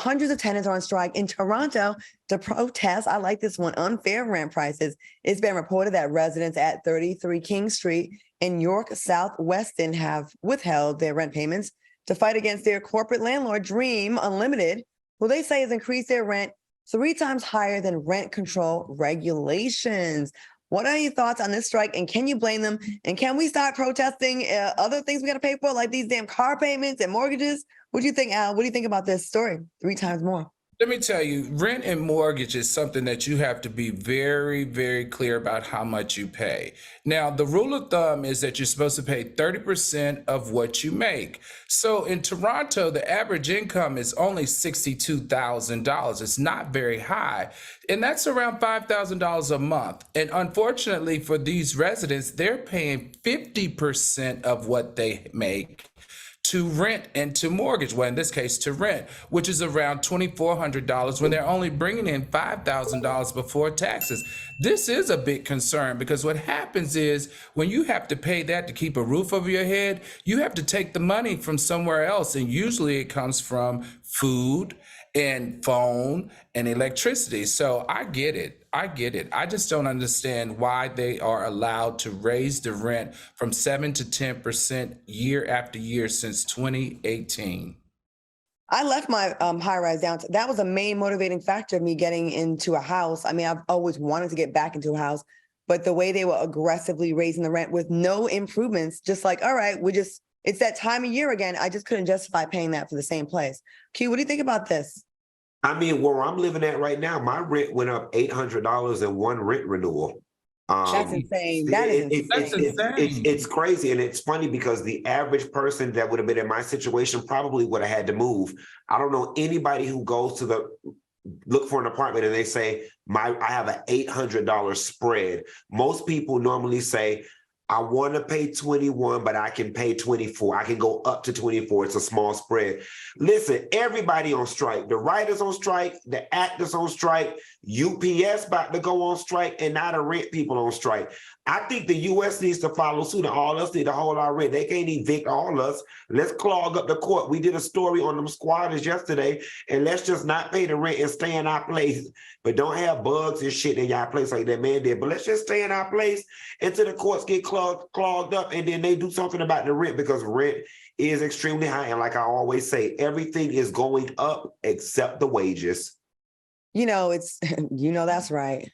Hundreds of tenants are on strike in Toronto to protest, I like this one, unfair rent prices. It's been reported that residents at 33 King Street in York South Weston have withheld their rent payments to fight against their corporate landlord, Dream Unlimited, who they say has increased their rent 3 times higher than rent control regulations. What are your thoughts on this strike, and can you blame them? And can we start protesting other things we got to pay for, like these damn car payments and mortgages? What do you think, Al? What do you think about this story? 3 times more. Let me tell you, rent and mortgage is something that you have to be very, very clear about how much you pay. Now, the rule of thumb is that you're supposed to pay 30% of what you make. So in Toronto, the average income is only $62,000. It's not very high. And that's around $5,000 a month. And unfortunately for these residents, they're paying 50% of what they make to rent and to mortgage, well, in this case, to rent, which is around $2,400 when they're only bringing in $5,000 before taxes. This is a big concern because what happens is when you have to pay that to keep a roof over your head, you have to take the money from somewhere else. And usually it comes from food and phone and electricity. So I get it. I just don't understand why they are allowed to raise the rent from 7 to 10% year after year since 2018. I left my high rise downtown. That was a main motivating factor of me getting into a house. I mean, I've always wanted to get back into a house, but the way they were aggressively raising the rent with no improvements, just like, all right, it's that time of year again. I just couldn't justify paying that for the same place. Q, what do you think about this? I mean, where I'm living at right now, my rent went up $800 in one rent renewal. That's insane. That is insane. It's crazy. And it's funny because the average person that would have been in my situation probably would have had to move. I don't know anybody who goes to look for an apartment and they say, I have an $800 spread. Most people normally say, I want to pay 21, but I can pay 24. I can go up to 24. It's a small spread. Listen, everybody on strike. The writers on strike, the actors on strike, UPS about to go on strike, and now the rent people on strike. I think the U.S. needs to follow suit, and all us need to hold our rent. They can't evict all us. Let's clog up the court. We did a story on them squatters yesterday, and let's just not pay the rent and stay in our place. But don't have bugs and shit in y'all place like that man did. But let's just stay in our place until the courts get clogged up, and then they do something about the rent, because rent is extremely high. And like I always say, everything is going up except the wages. That's right.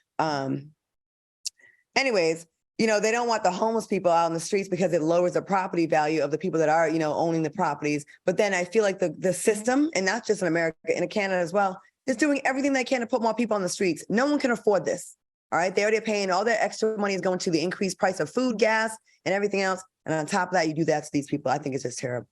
Anyways, they don't want the homeless people out on the streets because it lowers the property value of the people that are, owning the properties. But then I feel like the system, and not just in America, in Canada as well, is doing everything they can to put more people on the streets. No one can afford this. All right. They're already paying, all their extra money is going to the increased price of food, gas, and everything else. And on top of that, you do that to these people. I think it's just terrible.